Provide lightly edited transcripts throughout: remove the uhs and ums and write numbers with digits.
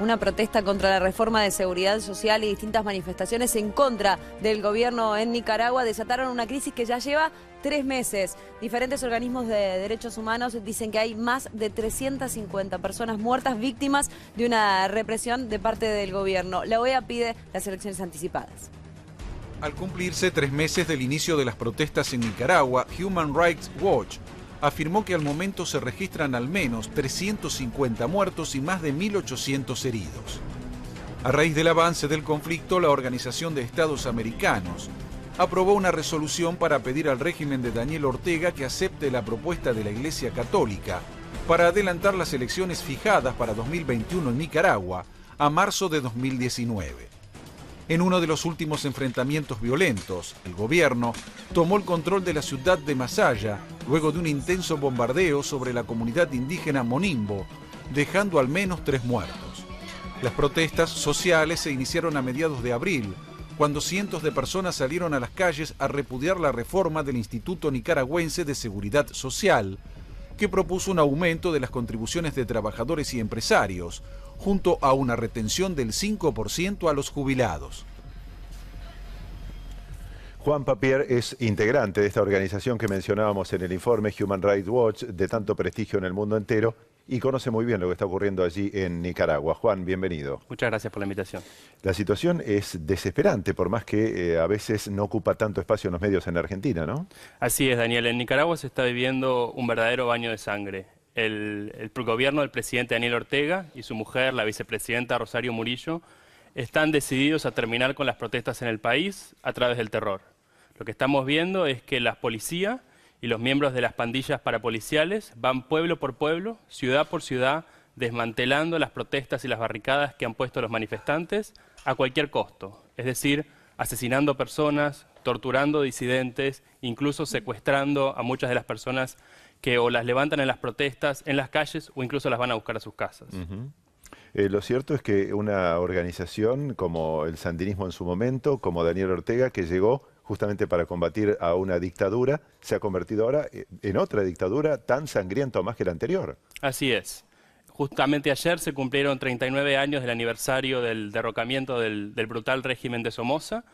Una protesta contra la reforma de seguridad social y distintas manifestaciones en contra del gobierno en Nicaragua desataron una crisis que ya lleva 3 meses. Diferentes organismos de derechos humanos dicen que hay más de 350 personas muertas víctimas de una represión de parte del gobierno. La OEA pide las elecciones anticipadas. Al cumplirse 3 meses del inicio de las protestas en Nicaragua, Human Rights Watch afirmó que al momento se registran al menos 350 muertos y más de 1.800 heridos. A raíz del avance del conflicto, la Organización de Estados Americanos aprobó una resolución para pedir al régimen de Daniel Ortega que acepte la propuesta de la Iglesia Católica para adelantar las elecciones fijadas para 2021 en Nicaragua a marzo de 2019. En uno de los últimos enfrentamientos violentos, el gobierno tomó el control de la ciudad de Masaya luego de un intenso bombardeo sobre la comunidad indígena Monimbo, dejando al menos 3 muertos. Las protestas sociales se iniciaron a mediados de abril, cuando cientos de personas salieron a las calles a repudiar la reforma del Instituto Nicaragüense de Seguridad Social, que propuso un aumento de las contribuciones de trabajadores y empresarios, junto a una retención del 5% a los jubilados. Juan Papier es integrante de esta organización que mencionábamos en el informe Human Rights Watch, de tanto prestigio en el mundo entero, y conoce muy bien lo que está ocurriendo allí en Nicaragua. Juan, bienvenido. Muchas gracias por la invitación. La situación es desesperante, por más que a veces no ocupa tanto espacio en los medios en Argentina, ¿no? Así es, Daniel. En Nicaragua se está viviendo un verdadero baño de sangre. El gobierno del presidente Daniel Ortega y su mujer, la vicepresidenta Rosario Murillo, están decididos a terminar con las protestas en el país a través del terror. Lo que estamos viendo es que la policía y los miembros de las pandillas parapoliciales van pueblo por pueblo, ciudad por ciudad, desmantelando las protestas y las barricadas que han puesto los manifestantes a cualquier costo. Es decir, asesinando personas, torturando disidentes, incluso secuestrando a muchas de las personas que o las levantan en las protestas, en las calles, o incluso las van a buscar a sus casas. Lo cierto es que una organización como el sandinismo en su momento, como Daniel Ortega, que llegó justamente para combatir a una dictadura, se ha convertido ahora en otra dictadura tan sangrienta o más que la anterior. Así es. Justamente ayer se cumplieron 39 años del aniversario del derrocamiento del brutal régimen de Somoza,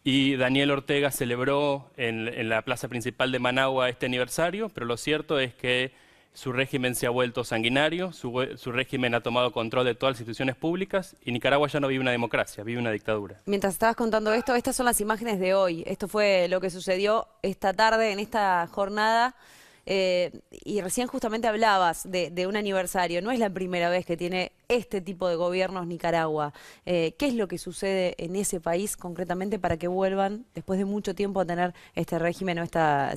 y Daniel Ortega celebró en la plaza principal de Managua este aniversario, pero lo cierto es que su régimen se ha vuelto sanguinario, su régimen ha tomado control de todas las instituciones públicas y Nicaragua ya no vive una democracia, vive una dictadura. Mientras estabas contando esto, estas son las imágenes de hoy. Esto fue lo que sucedió esta tarde, en esta jornada. Y recién justamente hablabas de un aniversario. No es la primera vez que tiene este tipo de gobiernos Nicaragua. ¿Qué es lo que sucede en ese país concretamente para que vuelvan después de mucho tiempo a tener este régimen o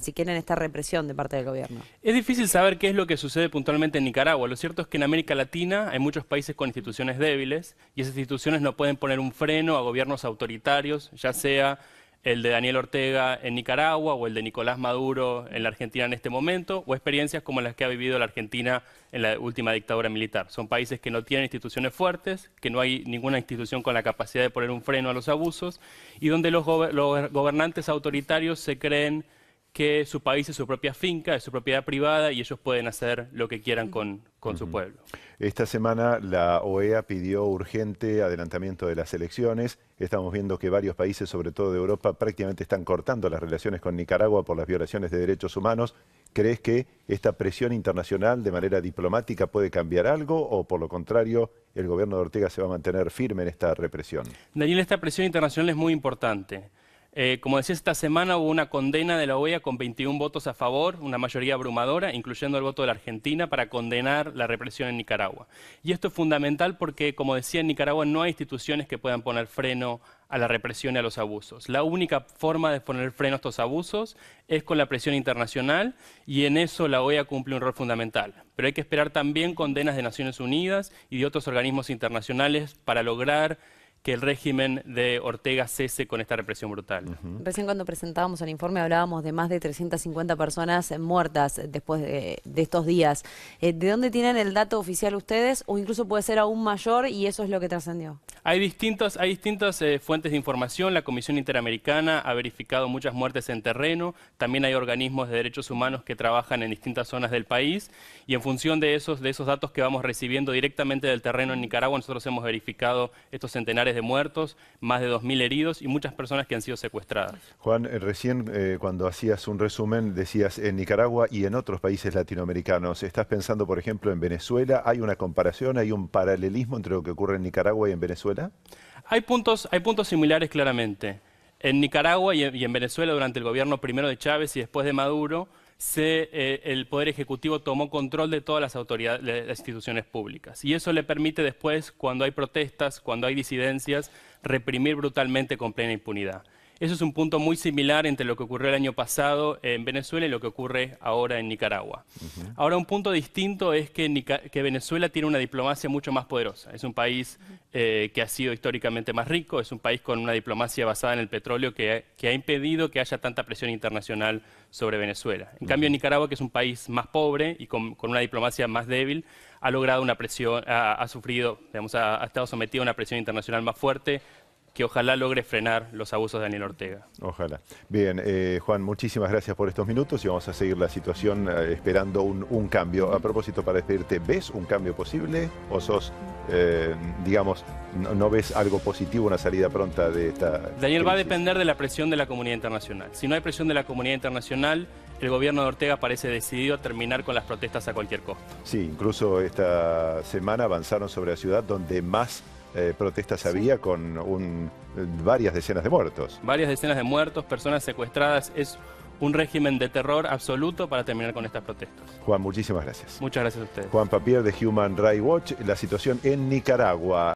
si quieren, esta represión de parte del gobierno? Es difícil saber qué es lo que sucede puntualmente en Nicaragua. Lo cierto es que en América Latina hay muchos países con instituciones débiles y esas instituciones no pueden poner un freno a gobiernos autoritarios, ya sea el de Daniel Ortega en Nicaragua o el de Nicolás Maduro en la Argentina en este momento, o experiencias como las que ha vivido la Argentina en la última dictadura militar. Son países que no tienen instituciones fuertes, que no hay ninguna institución con la capacidad de poner un freno a los abusos y donde los gobernantes autoritarios se creen que su país es su propia finca, es su propiedad privada y ellos pueden hacer lo que quieran con su pueblo. Esta semana la OEA pidió urgente adelantamiento de las elecciones. Estamos viendo que varios países, sobre todo de Europa, prácticamente están cortando las relaciones con Nicaragua por las violaciones de derechos humanos. ¿Crees que esta presión internacional de manera diplomática puede cambiar algo o, por lo contrario, el gobierno de Ortega se va a mantener firme en esta represión? Daniel, esta presión internacional es muy importante. Como decía, esta semana hubo una condena de la OEA con 21 votos a favor, una mayoría abrumadora, incluyendo el voto de la Argentina, para condenar la represión en Nicaragua. Y esto es fundamental porque, como decía, en Nicaragua no hay instituciones que puedan poner freno a la represión y a los abusos. La única forma de poner freno a estos abusos es con la presión internacional y en eso la OEA cumple un rol fundamental. Pero hay que esperar también condenas de Naciones Unidas y de otros organismos internacionales para lograr que el régimen de Ortega cese con esta represión brutal. Recién cuando presentábamos el informe hablábamos de más de 350 personas muertas después de estos días. ¿De dónde tienen el dato oficial ustedes o incluso puede ser aún mayor y eso es lo que trascendió? Hay distintas fuentes de información. La Comisión Interamericana ha verificado muchas muertes en terreno. También hay organismos de derechos humanos que trabajan en distintas zonas del país. Y en función de esos datos que vamos recibiendo directamente del terreno en Nicaragua, nosotros hemos verificado estos centenares de muertos, más de 2.000 heridos y muchas personas que han sido secuestradas. Juan, recién cuando hacías un resumen decías en Nicaragua y en otros países latinoamericanos. ¿Estás pensando, por ejemplo, en Venezuela? ¿Hay una comparación, hay un paralelismo entre lo que ocurre en Nicaragua y en Venezuela? Hay puntos similares claramente. En Nicaragua y en Venezuela, durante el gobierno primero de Chávez y después de Maduro, el Poder Ejecutivo tomó control de todas las autoridades, las instituciones públicas. Y eso le permite después, cuando hay protestas, cuando hay disidencias, reprimir brutalmente con plena impunidad. Eso es un punto muy similar entre lo que ocurrió el año pasado en Venezuela y lo que ocurre ahora en Nicaragua. Ahora, un punto distinto es que Venezuela tiene una diplomacia mucho más poderosa. Es un país que ha sido históricamente más rico, es un país con una diplomacia basada en el petróleo que ha impedido que haya tanta presión internacional sobre Venezuela. En cambio, Nicaragua, que es un país más pobre y con una diplomacia más débil, ha logrado una presión, ha sufrido, digamos, ha estado sometido a una presión internacional más fuerte, que ojalá logre frenar los abusos de Daniel Ortega. Ojalá. Bien, Juan, muchísimas gracias por estos minutos y vamos a seguir la situación esperando un cambio. A propósito, para despedirte, ¿ves un cambio posible o sos, digamos, no ves algo positivo, una salida pronta de esta Daniel, crisis? va a depender de la presión de la comunidad internacional. Si no hay presión de la comunidad internacional, el gobierno de Ortega parece decidido a terminar con las protestas a cualquier costo. Sí, incluso esta semana avanzaron sobre la ciudad donde más protestas había, con varias decenas de muertos. Varias decenas de muertos, personas secuestradas. Es un régimen de terror absoluto para terminar con estas protestas. Juan, muchísimas gracias. Muchas gracias a ustedes. Juan Papier de Human Rights Watch, la situación en Nicaragua.